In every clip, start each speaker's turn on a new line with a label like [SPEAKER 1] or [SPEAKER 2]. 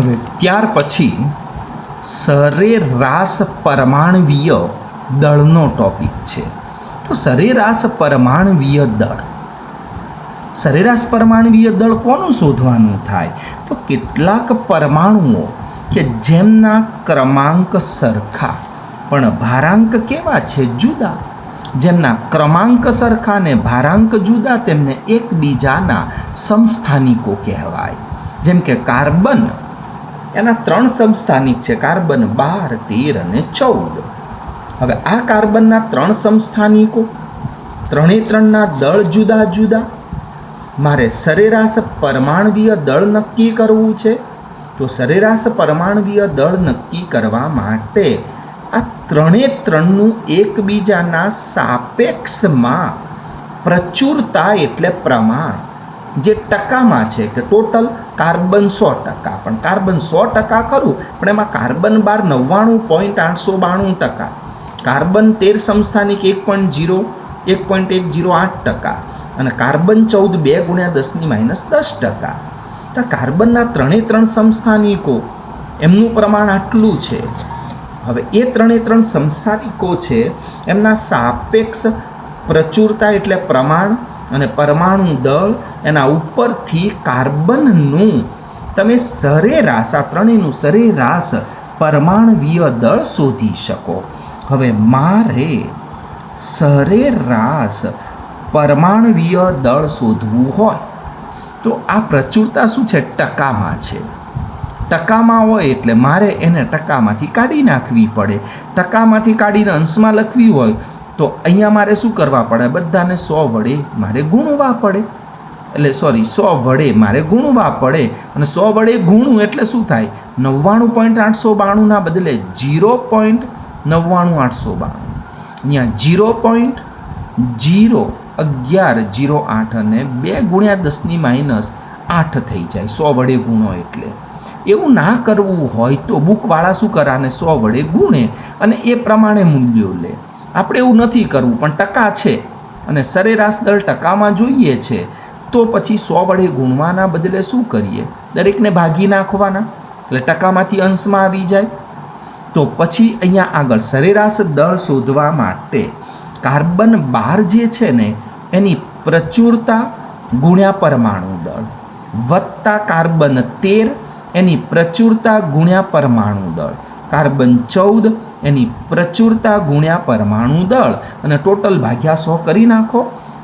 [SPEAKER 1] હવે ત્યાર પછી સરેરાશ પરમાણવીય દળનો ટોપિક છે. તો સરેરાશ પરમાણવીય દળ, સરેરાશ પરમાણવીય દળ કોનું શોધવાનું થાય? તો કેટલાક પરમાણુઓ કે જેમના ક્રમાંક સરખા પણ ભારાંક કેવા છે? જુદા. જેમના ક્રમાંક સરખા ને ભારાંક જુદા, તેમને એકબીજાના સમસ્થાનિકો કહેવાય. જેમ કે કાર્બન, એના 3 સમસ્થાનિક છે, કાર્બન 12, 13 અને 14. હવે આ કાર્બનના 3 સમસ્થાનિકો, 3 દળ જુદા જુદા. મારે સરેરાશ પરમાણવીય દળ નક્કી કરવું છે. તો સરેરાશ પરમાણવીય દળ નક્કી કરવા માટે આ 3નું એકબીજાના સાપેક્ષમાં પ્રચુરતા એટલે પ્રમાણ, જે ટકામાં છે કે ટોટલ કાર્બન 100%, પણ કાર્બન 100% ખરું, પણ એમાં કાર્બન 12 99.892%, કાર્બન 13 સમસ્થાનિક 1.108%, અને કાર્બન 14 2 × 10⁻10%. તો કાર્બનના 3 સમસ્થાનિકો એમનું પ્રમાણ આટલું છે. હવે એ 3 સમસ્થાનિકો છે એમના સાપેક્ષ પ્રચુરતા એટલે પ્રમાણ અને પરમાણુ દળ, એના ઉપરથી કાર્બનનું તમે સરેરાશ, આ 3નું સરેરાશ પરમાણવીય દળ શોધી શકો. હવે મારે સરેરાશ પરમાણવીય દળ શોધવું હોય તો આ પ્રચુરતા શું છે? ટકામાં છે. ટકામાં હોય એટલે મારે એને ટકામાંથી કાઢી નાખવી પડે. ટકામાંથી કાઢીને અંશમાં લખવી હોય તો અહીંયા મારે શું કરવા પડે? બધાને 100 વડે મારે ગુણવા પડે. એટલે 100 વડે મારે ગુણવા પડે. અને 100 વડે ગુણવું એટલે શું થાય? 99.892ના બદલે 0.99892. અહીંયા 0.01108 અને 2 × 10⁻8 થઈ જાય 100 વડે ગુણો એટલે. એવું ના કરવું હોય તો બુકવાળા શું કરાને 100 વડે ગુણે અને એ પ્રમાણે મૂલ્યો લે. આપણે એવું નથી કરવું, પણ ટકા છે અને સરેરાશ દળ ટકામાં જોઈએ છે, તો પછી 100 વડે ગુણવાના બદલે શું કરીએ? દરેકને ભાગી નાખવાના, એટલે ટકામાંથી અંશમાં આવી જાય. તો પછી અહીંયા આગળ સરેરાશ દળ શોધવા માટે કાર્બન 12 જે છે ને એની પ્રચુરતા ગુણ્યા પરમાણુ દળ વત્તા કાર્બન 13 એની પ્રચુરતા ગુણ્યા પરમાણુ દળ, કાર્બન 14 એની પ્રચુરતા ગુણ્યા પરમાણુ દળ, અને ટોટલ ભાગ્યા 100 કરી નાખો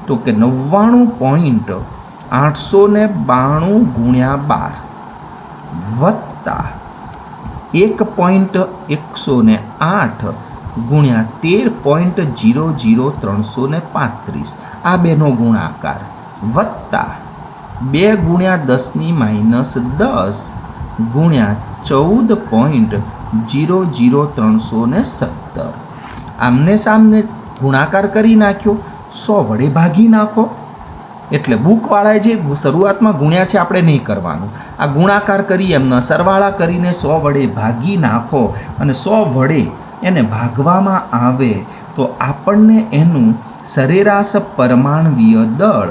[SPEAKER 1] તો કે 99.892 ગુણ્યા 12 વત્તા 1.108 ગુણ્યા 13.00335, આ બેનો ગુણાકાર, વત્તા 2 × 10⁻10 ગુણ્યા 14.00317. આમને સામને ગુણાકાર કરી નાખ્યો, 100 વડે ભાગી નાખો. એટલે બુકવાળાએ જે શરૂઆતમાં ગુણ્યા છે આપણે નહીં કરવાનું. આ ગુણાકાર કરી એમના સરવાળા કરીને 100 વડે ભાગી નાખો, અને 100 વડે એને ભાગવામાં આવે તો આપણને એનું સરેરાશ પરમાણવીય દળ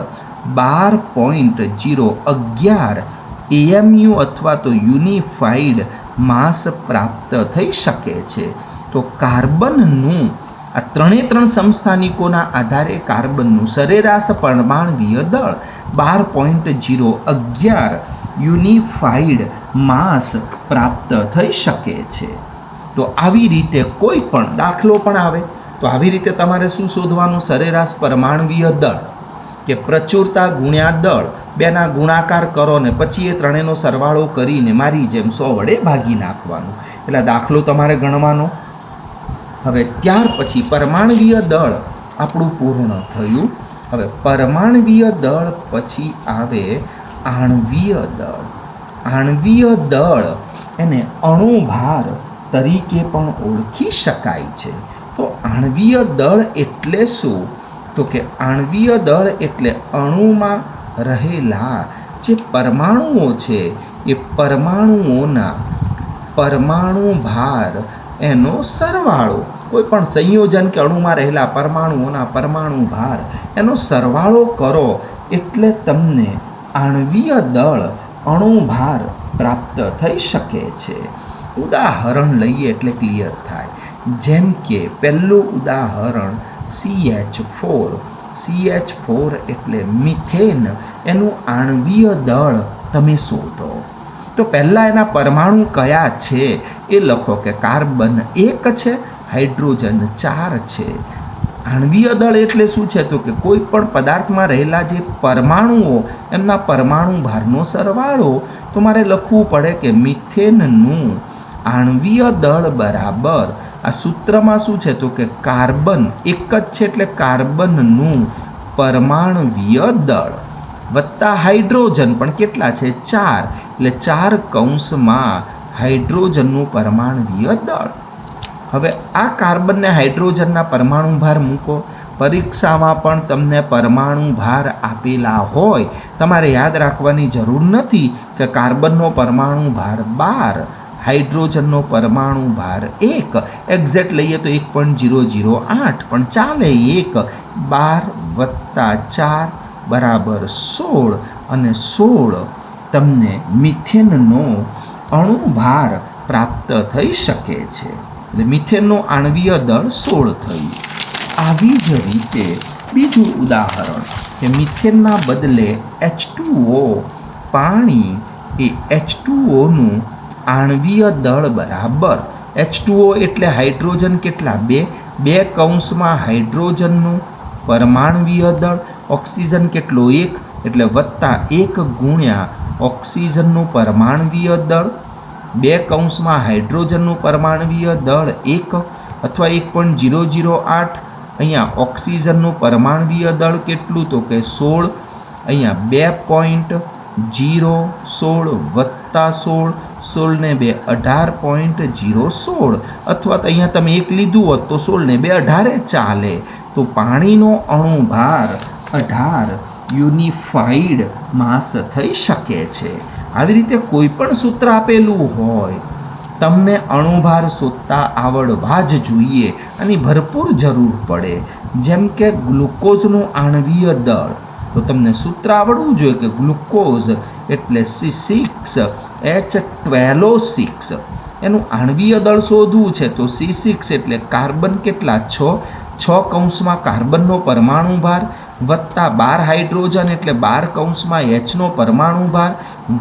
[SPEAKER 1] 12.011 AMU અથવા તો યુનિફાઈડ માસ પ્રાપ્ત થઈ શકે છે. તો કાર્બનનું આ 3 સમસ્થાનિકોના આધારે કાર્બનનું સરેરાશ પરમાણવીય દળ 12.011 યુનિફાઈડ માસ પ્રાપ્ત થઈ શકે છે. તો આવી રીતે કોઈ પણ દાખલો પણ આવે તો આવી રીતે તમારે શું શોધવાનું? સરેરાશ પરમાણવીય દળ કે પ્રચુરતા ગુણ્યા દળ, બેના ગુણાકાર કરો ને પછી એ 3નો સરવાળો કરીને મારી જેમ 100 વડે ભાગી નાખવાનું. એટલે દાખલો તમારે ગણવાનો. હવે ત્યાર પછી પરમાણવીય દળ આપણું પૂર્ણ થયું. હવે પરમાણવીય દળ પછી આવે આણ્વીય દળ. આણ્વીય દળ એને અણુભાર તરીકે પણ ઓળખી શકાય છે. તો આણ્વીય દળ એટલે શું? તો કે આણ્વીય દળ એટલે અણુમાં રહેલા જે પરમાણુઓ છે એ પરમાણુઓના પરમાણુ ભાર એનો સરવાળો. કોઈ પણ સંયોજન કે અણુમાં રહેલા પરમાણુઓના પરમાણુ ભાર એનો સરવાળો કરો એટલે તમને આણ્વીય દળ અણુભાર પ્રાપ્ત થઈ શકે છે. ઉદાહરણ લઈએ એટલે ક્લિયર થાય. જેમ કે પહેલું ઉદાહરણ CH4 એટલે મિથેન, એનું આણ્વીય દળ તમે શોધો. તો પહેલાં એના પરમાણુ કયા છે એ લખો કે કાર્બન 1 છે, હાઇડ્રોજન 4 છે. આણ્વીય દળ એટલે શું છે? તો કે કોઈ પણ પદાર્થમાં રહેલા જે પરમાણુઓ એમના પરમાણુ ભારનો સરવાળો. તો મારે લખવું પડે કે મિથેનનું આણ્વીય દળ બરાબર, આ સૂત્રમાં શું છે? તો કે કાર્બન 1 જ છે એટલે કાર્બનનું પરમાણવીય દળ વત્તા હાઇડ્રોજન પણ કેટલા છે? 4, એટલે 4 કૌંસમાં હાઇડ્રોજનનું પરમાણવીય દળ. હવે આ કાર્બન ને હાઇડ્રોજનના પરમાણુ ભાર મૂકો. પરીક્ષામાં પણ તમને પરમાણુ ભાર આપેલા હોય, તમારે યાદ રાખવાની જરૂર નથી કે કાર્બનનો પરમાણુ ભાર 12, હાઇડ્રોજનનો પરમાણુ ભાર 1, એક્ઝેક્ટ લઈએ તો 1.008 પણ ચાલે. 1 12 + 4 બરાબર 16, અને 16 તમને મિથેનનો અણુભાર પ્રાપ્ત થઈ શકે છે. એટલે મિથેનનું આણ્વીય દળ 16 થયું. આવી જ રીતે બીજું ઉદાહરણ કે મિથેનના બદલે H2O, પાણી એ H2Oનું આણ્વીય દળ બરાબર, H2O એટલે હાઇડ્રોજન કેટલા? 2 કૌંસમાં હાઇડ્રોજનનું પરમાણવીય દળ, ઓક્સિજન કેટલો? 1, એટલે વત્તા 1 ગુણ્યા ઓક્સિજનનું પરમાણવીય દળ, 2 કૌંસમાં હાઇડ્રોજનનું પરમાણવીય દળ 1 અથવા 1.008. અહીંયા ઓક્સિજનનું પરમાણવીય દળ કેટલું? તો કે 16. અહીંયા 2.016 વત્તા 16, 16 ને 2 18.016, અથવા તો અહીંયા તમે 1 લીધું હોત તો 16 ને 2 18 ચાલે. તો પાણીનો અણુભાર 18 યુનિફાઈડ માસ થઈ શકે છે. આવી રીતે કોઈ પણ સૂત્ર આપેલું હોય, તમને અણુભાર શોધતા આવડવા જ જોઈએ, અને ભરપૂર જરૂર પડે. જેમ કે ગ્લુકોઝનું આણ્વીય દળ, તો તમને સૂત્ર આવડવું જોઈએ કે ગ્લુકોઝ એટલે C6H12O6. એનું આણ્વીય દળ શોધવું છે તો C6 એટલે કાર્બન કેટલા? 6 કૌંસમાં કાર્બનનો પરમાણુ ભાર વત્તા 12 હાઇડ્રોજન એટલે 12 કૌંસમાં Hનો પરમાણુ ભાર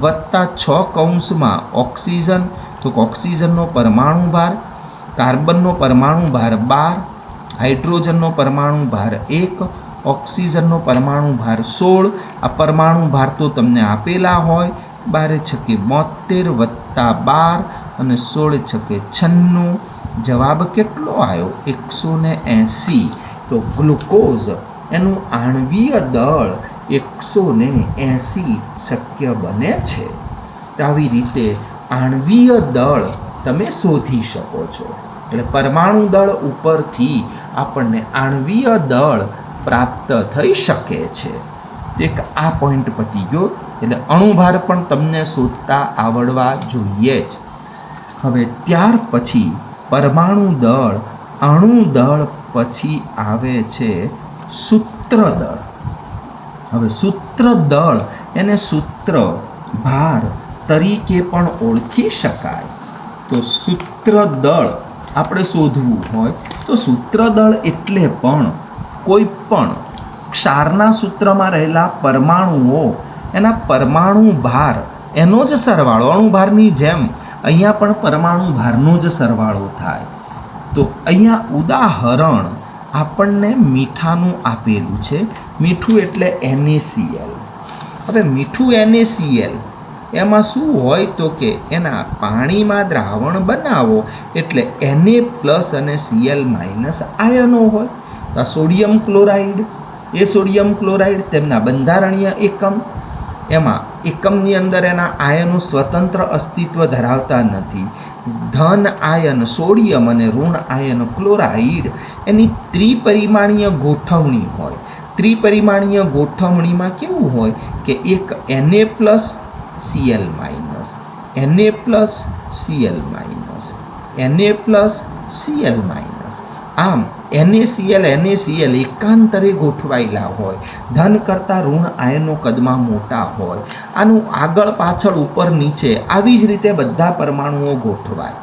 [SPEAKER 1] વત્તા 6 કૌંસમાં ઓક્સિજન, તો ઓક્સિજનનો પરમાણુ ભાર, કાર્બનનો પરમાણુ ભાર 12, હાઇડ્રોજનનો પરમાણુ ભાર 1, ઓક્સિજનનો પરમાણુ ભાર 16. આ પરમાણુ ભાર તો તમને આપેલા હોય. 12 × 72 વત્તા 12 અને 16 × 96. જવાબ કેટલો આવ્યો? 180. તો ગ્લુકોઝ એનું આણ્વીય દળ 180 શક્ય બને છે. આવી રીતે આણ્વીય દળ તમે શોધી શકો છો. એટલે પરમાણુ દળ ઉપરથી આપણને આણ્વીય દળ પ્રાપ્ત થઈ શકે છે. એક આ પોઈન્ટ પતી ગયો. એટલે અણુભાર પણ તમને શોધતા આવડવા જોઈએ જ. હવે ત્યાર પછી પરમાણુ દળ, અણુ દળ પછી આવે છે સૂત્ર દળ. હવે સૂત્ર દળ એને સૂત્ર ભાર તરીકે પણ ઓળખી શકાય. તો સૂત્ર દળ આપણે શોધવું હોય તો સૂત્ર દળ એટલે પણ કોઈ પણ ક્ષારના સૂત્રમાં રહેલા પરમાણુઓ, એના પરમાણુ ભાર એનો જ સરવાળો, અણુભારની જેમ અહીંયા પણ પરમાણુ ભારનો જ સરવાળો થાય. તો અહીંયા ઉદાહરણ આપણને મીઠાનું આપેલું છે. મીઠું એટલે NaCl. હવે મીઠું NaCl એમાં શું હોય? તો કે એના પાણીમાં દ્રાવણ બનાવો એટલે Na+ અને Cl- આયનો હોય. તો આ સોડિયમ ક્લોરાઇડ, એ સોડિયમ ક્લોરાઇડ તેમના બંધારણીય એકમ, એમાં એકમની અંદર એના આયનો સ્વતંત્ર અસ્તિત્વ ધરાવતા નથી. ધન આયન સોડિયમ અને ઋણ આયન ક્લોરાઇડ, એની ત્રિપરિમાણીય ગોઠવણી હોય. ત્રિપરિમાણીય ગોઠવણીમાં કેવું હોય કે એક Na+, Cl-, Na+, Cl-, Na+, Cl-, આમ NaCl એકાંતરે ગોઠવાયેલા હોય, ધન કરતાં ઋણ આયનો કદમાં મોટા હોય, આનું આગળ પાછળ ઉપર નીચે આવી જ રીતે બધા પરમાણુઓ ગોઠવાય,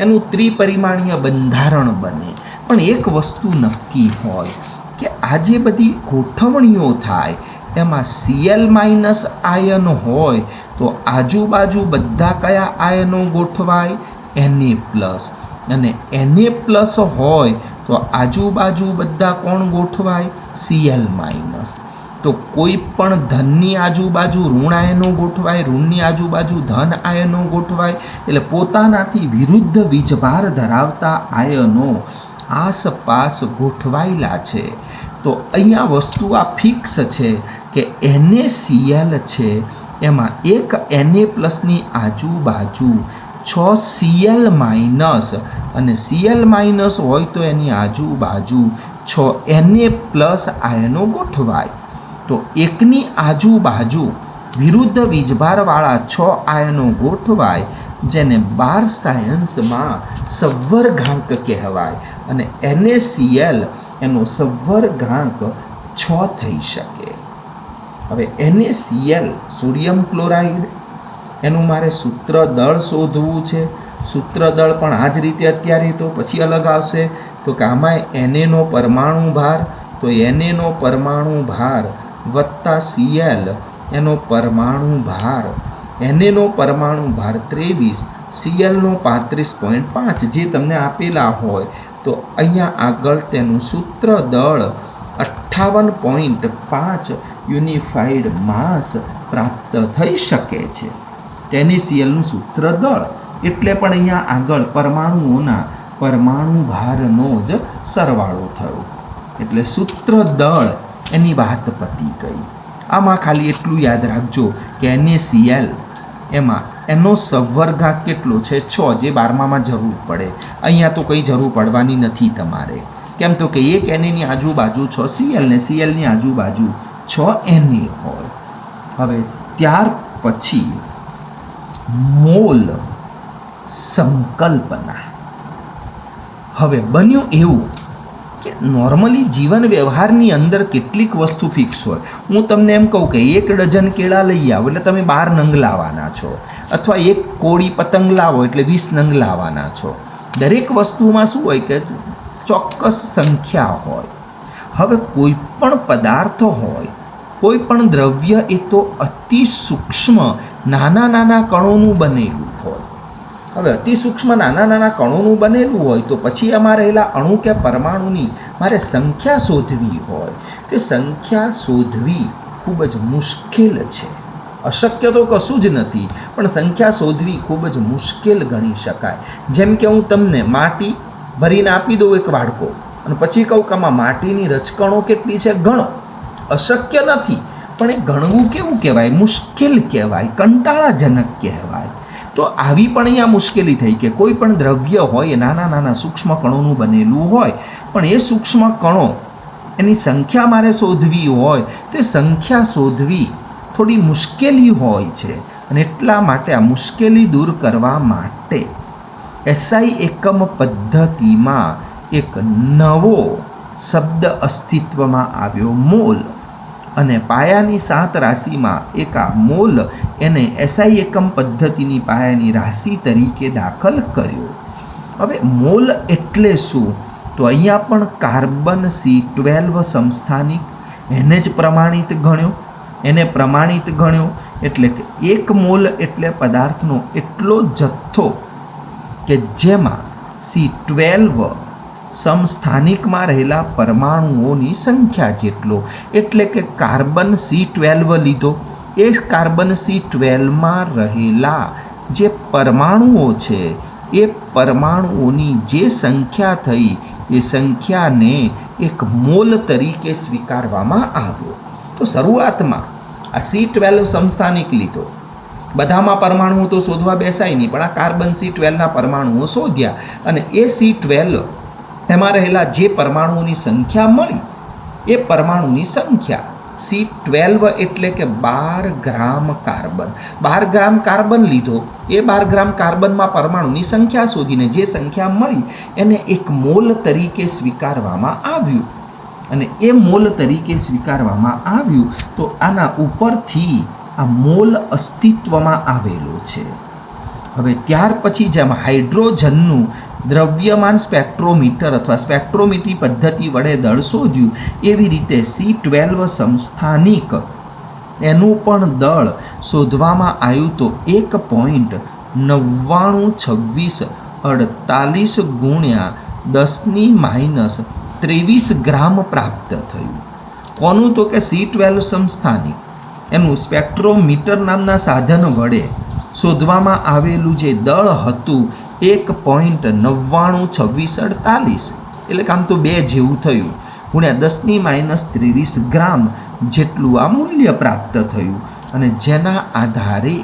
[SPEAKER 1] એનું ત્રિપરિમાણીય બંધારણ બને. પણ એક વસ્તુ નક્કી હોય કે આ જે બધી ગોઠવણીઓ થાય એમાં Cl માઇનસ આયન હોય તો આજુબાજુ બધા કયા આયનો ગોઠવાય? Na plus. અને Na પ્લસ હોય તો આજુબાજુ બધા કોણ ગોઠવાય? Cl minus. તો કોઈ પણ ધનની આજુબાજુ ઋણ આયનો ગોઠવાય, ઋણની આજુબાજુ ધન આયનો ગોઠવાય. એટલે પોતાનાથી વિરુદ્ધ વીજભાર ધરાવતા આયનો આસપાસ ગોઠવાયેલા છે. તો અહીંયા વસ્તુ આ ફિક્સ છે કે NaCl છે એમાં એક Na પ્લસની આજુબાજુ 6 Cl માઇનસ, અને Cl માઇનસ હોય તો એની આજુબાજુ 6 Na પ્લસ આયનો ગોઠવાય. તો એકની આજુબાજુ વિરુદ્ધ વીજભારવાળા 6 આયનો ગોઠવાય, જેને બાર સાયન્સમાં સંવર્ગાંક કહેવાય. અને NaCl એનો સંવર્ગાંક 6 થઈ શકે. હવે NaCl સોડિયમ ક્લોરાઇડ, એનું મારે સૂત્ર દળ શોધવું છે. સૂત્ર દળ પણ આ જ રીતે અત્યારે તો પછી અલગ આવશે. તો કે આમાં Na નો પરમાણુ ભાર, તો Na નો પરમાણુ ભાર વત્તા Cl એનો પરમાણુ ભાર, Na નો પરમાણુ ભાર 23, Cl નો 35.5 જે તમને આપેલા હોય. તો અહીંયા આગળ તેનું સૂત્ર દળ 58.5 યુનિફાઈડ માસ પ્રાપ્ત થઈ શકે છે. NaClનું સૂત્ર દળ એટલે પણ અહીંયા આગળ પરમાણુઓના પરમાણુ ભારનો જ સરવાળો થયો. એટલે સૂત્ર દળ એની વાત પતી ગઈ. આમાં ખાલી એટલું યાદ રાખજો કે NaCl એમાં એનો સંવર્ગાંક કેટલો છે? 6, જે 12માં જરૂર પડે. અહીંયા તો કંઈ જરૂર પડવાની નથી તમારે. કેમ તો કે એક Naની આજુબાજુ 6 Cl ને Clની આજુબાજુ 6 Na હોય. હવે ત્યાર પછી મોલ સંકલ્પના. હવે બન્યું એવું કે નોર્મલી જીવન વ્યવહારની અંદર કેટલીક વસ્તુ ફિક્સ હોય. હું તમને એમ કહું કે 1 ડઝન કેળા લઈ આવો એટલે તમે 12 નંગ લાવવાના છો, અથવા એક કોળી પતંગ લાવો એટલે 20 નંગ લાવવાના છો. દરેક વસ્તુમાં શું હોય કે ચોક્કસ સંખ્યા હોય. હવે કોઈ પણ પદાર્થ હોય, કોઈ પણ દ્રવ્ય, એ તો અતિ સૂક્ષ્મ નાના નાના કણોનું બનેલું હોય. હવે અતિ સૂક્ષ્મ નાના નાના કણોનું બનેલું હોય તો પછી એમાં રહેલા અણુ કે પરમાણુની મારે સંખ્યા શોધવી હોય. તે સંખ્યા શોધવી ખૂબ જ મુશ્કેલ છે. અશક્ય તો કશું જ નથી, પણ સંખ્યા શોધવી ખૂબ જ મુશ્કેલ ગણી શકાય. જેમ કે હું તમને માટી ભરીને આપી દઉં એક વાડકો, અને પછી કહું કે આમાં માટીની રચકણો કેટલી છે ગણો. અશક્ય નથી, પણ એ ગણવું કેવું કહેવાય? મુશ્કેલ કહેવાય, કંટાળાજનક કહેવાય. તો આવી પણ અહીંયા મુશ્કેલી થઈ કે કોઈ પણ દ્રવ્ય હોય એ નાના નાના સૂક્ષ્મ કણોનું બનેલું હોય, પણ એ સૂક્ષ્મ કણો એની સંખ્યા મારે શોધવી હોય તો એ સંખ્યા શોધવી થોડી મુશ્કેલી હોય છે. અને એટલા માટે આ મુશ્કેલી દૂર કરવા માટે SI એકમ પદ્ધતિમાં એક નવો શબ્દ અસ્તિત્વમાં આવ્યો, મોલ. અને પાયાની 7 રાશિમાં એક આ મોલ એને SI એકમ પદ્ધતિની પાયાની રાશિ તરીકે દાખલ કર્યો. હવે મોલ એટલે શું? તો અહીંયા પણ કાર્બન C12 સમસ્થાનિક એને જ પ્રમાણિત ગણ્યો. એને પ્રમાણિત ગણ્યો એટલે કે 1 મોલ એટલે પદાર્થનો એટલો જથ્થો કે જેમાં C12 સમસ્થાનિકમાં રહેલા પરમાણુઓની સંખ્યા જેટલો. એટલે કે કાર્બન C12 લીધો, એ કાર્બન C12માં રહેલા જે પરમાણુઓ છે એ પરમાણુઓની જે સંખ્યા થઈ એ સંખ્યાને એક મોલ તરીકે સ્વીકારવામાં આવ્યો. તો શરૂઆતમાં આ C12 સમસ્થાનિક લીધો, બધામાં પરમાણુઓ તો શોધવા બેસાય નહીં, પણ આ કાર્બન C12ના પરમાણુઓ શોધ્યા, અને એ C12 એમાં રહેલા જે પરમાણુઓની સંખ્યા મળી એ પરમાણુની સંખ્યા C12 એટલે કે 12 ગ્રામ કાર્બન. 12 ગ્રામ કાર્બન લીધો, એ 12 ગ્રામ કાર્બનમાં પરમાણુની સંખ્યા શોધીને જે સંખ્યા મળી એને એક મોલ તરીકે સ્વીકારવામાં આવ્યું. અને એ મોલ તરીકે સ્વીકારવામાં આવ્યું તો આના ઉપરથી આ મોલ અસ્તિત્વમાં આવેલો છે. હવે ત્યાર પછી જેમ હાઇડ્રોજનનું દ્રવ્યમાન સ્પેક્ટ્રોમીટર અથવા સ્પેક્ટ્રોમેટ્રી પદ્ધતિ વડે દળ શોધ્યું, એવી રીતે C12 સમસ્થાનિક એનું પણ દળ શોધવામાં આવ્યું તો 1.992648 ગુણ્યા 10⁻23 ગ્રામ પ્રાપ્ત થયું. કોનું? તો કે C12 સમસ્થાનિક એનું સ્પેક્ટ્રોમીટર નામના સાધન વડે શોધવામાં આવેલું જે દળ હતું 1.992648 એટલે કે આમ તો 2 જેવું થયું ગુણ્યા 10⁻23 ગ્રામ જેટલું આ મૂલ્ય પ્રાપ્ત થયું. અને જેના આધારે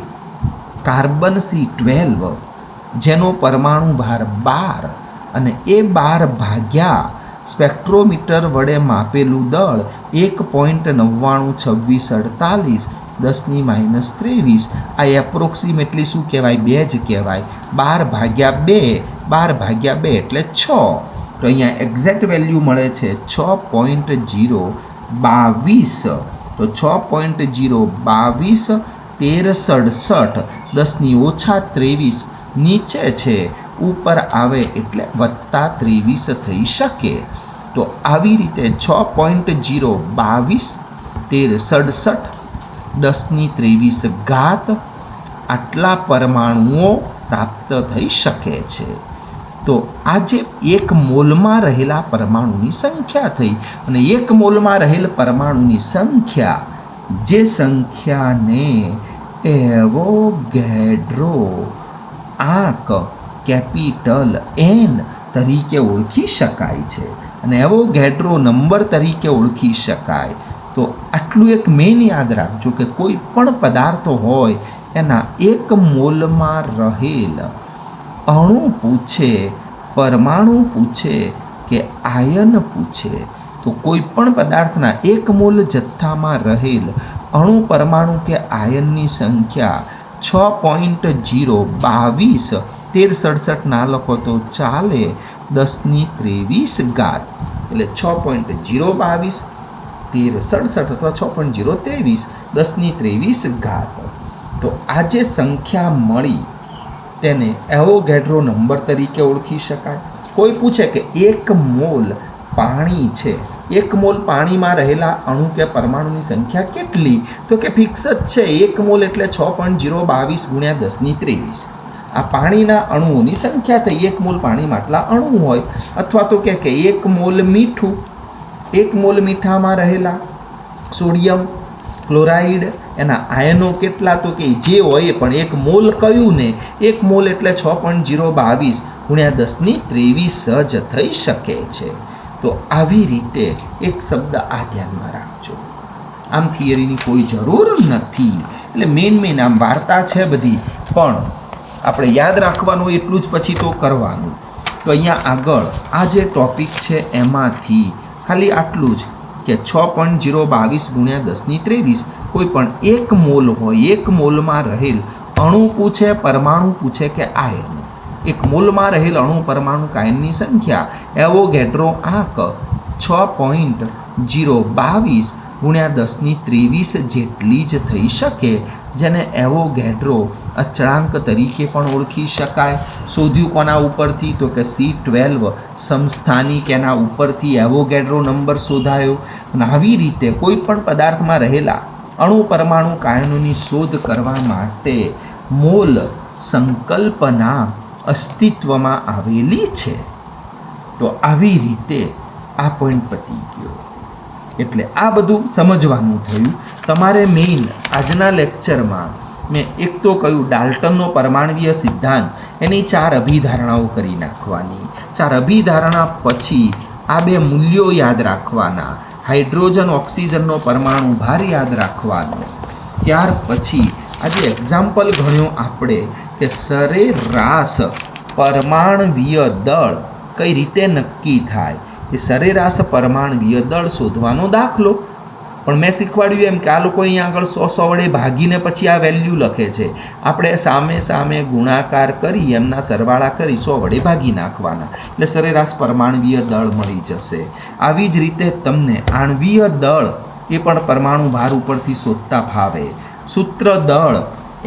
[SPEAKER 1] કાર્બન C12 જેનો પરમાણુ ભાર 12 અને એ 12 ભાગ્યા સ્પેક્ટ્રોમીટર વડે માપેલું દળ 1.992648 10⁻23 આ એપ્રોક્સિમેટલી શું કહેવાય? 2 જ કહેવાય. 12 ભાગ્યા 2, 12 ભાગ્યા 2 એટલે 6. તો અહીંયા એક્ઝેક્ટ વેલ્યુ મળે છે 6.022. તો 6.022 1367 10⁻23 નીચે છે, ઉપર આવે એટલે +23 થઈ શકે. તો આવી રીતે 6.022 1367 10⁻23 આટલા પરમાણુઓ પ્રાપ્ત થઈ શકે છે. તો આજે એક મોલમાં રહેલા પરમાણુની સંખ્યા થઈ. અને એક મોલમાં રહેલ પરમાણુની સંખ્યા, જે સંખ્યાને એવોગેડ્રો આંક કેપિટલ N તરીકે ઓળખી શકાય છે અને એવોગેડ્રો નંબર તરીકે ઓળખી શકાય. તો આટલું એક મેઇન યાદ રાખજો કે કોઈ પણ પદાર્થ હોય એના એક મોલમાં રહેલ અણુ પૂછે, પરમાણુ પૂછે કે આયન પૂછે, તો કોઈ પણ પદાર્થના એક મોલ જથ્થામાં રહેલ અણુ, પરમાણુ કે આયનની સંખ્યા 6.022 1367 ના લખો તો ચાલે 10⁻23 એટલે 6.022 1367 અથવા 6.023 10⁻23. તો આ જે સંખ્યા મળી તેને એવોગેડ્રો નંબર તરીકે ઓળખી શકાય. કોઈ પૂછે કે એક મોલ પાણી છે, એક મોલ પાણીમાં રહેલા અણુ કે પરમાણુની સંખ્યા કેટલી? તો કે ફિક્સ જ છે, એક મોલ એટલે 6.022 ગુણ્યા 10⁻23. આ પાણીના અણુઓની સંખ્યા થઈ. એક મોલ પાણીમાં આટલા અણુ હોય. અથવા તો કે એક મોલ મીઠું, એક મોલ મીઠામાં રહેલા સોડિયમ ક્લોરાઇડ એના આયનો કેટલા? તો કે જે હોય પણ એક મોલ કયું ને, એક મોલ એટલે 6.022 ગુણ્યા 10⁻23 જ થઈ શકે છે. તો આવી રીતે એક શબ્દ આ ધ્યાનમાં રાખજો. આમ થિયરીની કોઈ જરૂર નથી. એટલે મેઇન આમ વાર્તા છે બધી, પણ આપણે યાદ રાખવાનું એટલું જ પછી તો કરવાનું. તો અહીંયા આગળ આ જે ટોપિક છે એમાંથી ખાલી આટલું જ કે 6.022 ગુણ્યા 10⁻23 કોઈ પણ એક મોલ હોય, એક મોલમાં રહેલ અણુ પૂછે, પરમાણુ પૂછે કે આયન. એક મોલમાં રહેલ અણુ, પરમાણુ કે આયનની સંખ્યા એવોગેડ્રો આંક 6.022 ગુણ્યા 10⁻23 જેટલી જ થઈ શકે, જેને એવોગેડ્રો અચળાંક તરીકે પણ ઓળખી શકાય. શોધ્યું કોના ઉપરથી? તો કે C12 સમસ્થાનિક એના ઉપરથી એવોગેડ્રો નંબર શોધાયો. અને આવી રીતે કોઈ પણ પદાર્થમાં રહેલા અણુ, પરમાણુ, કાયનોની શોધ કરવા માટે મોલ સંકલ્પના અસ્તિત્વમાં આવેલી છે. તો આવી રીતે આ પોઈન્ટ પતી ગયો. એટલે આ બધું સમજવાનું થયું. તમારે મેઇન આજના લેક્ચરમાં મેં એક તો કહ્યું ડાલ્ટનનો પરમાણવીય સિદ્ધાંત, એની 4 અભિધારણાઓ કરી નાખવાની. 4 અભિધારણા પછી આ 2 મૂલ્યો યાદ રાખવાના. હાઇડ્રોજન ઓક્સિજનનો પરમાણુ ભાર યાદ રાખવાનો. ત્યાર પછી આજે એક્ઝામ્પલ ગણ્યો આપણે કે સરેરાશ પરમાણવીય દળ કઈ રીતે નક્કી થાય. એ સરેરાશ પરમાણવીય દળ શોધવાનો દાખલો. પણ મેં શીખવાડ્યું એમ કે આ લોકો અહીંયા આગળ 100 વડે ભાગીને પછી આ વેલ્યુ લખે છે. આપણે સામે સામે ગુણાકાર કરી એમના સરવાળા કરી 100 વડે ભાગી નાખવાના, એટલે સરેરાશ પરમાણવીય દળ મળી જશે. આવી જ રીતે તમને આણવીય દળ એ પણ પરમાણુ ભાર ઉપરથી શોધતા ફાવે. સૂત્ર દળ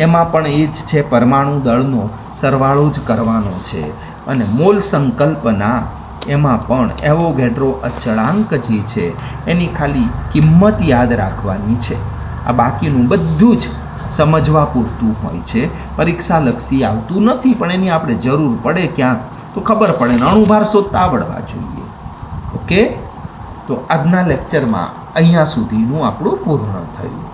[SPEAKER 1] એમાં પણ એ જ છે, પરમાણુ દળનો સરવાળો જ કરવાનો છે. અને મોલ સંકલ્પના એમાં પણ એવોગેડ્રો અચળાંક જે છે એની ખાલી કિંમત યાદ રાખવાની છે. આ બાકીનું બધું જ સમજવા પૂરતું હોય છે, પરીક્ષાલક્ષી આવતું નથી, પણ એની આપણે જરૂર પડે ક્યાંક તો ખબર પડે ને અણુભાર શોધતા આવડવા જોઈએ. ઓકે, તો આજના લેક્ચરમાં અહીંયા સુધીનું આપણું પૂર્ણ થયું.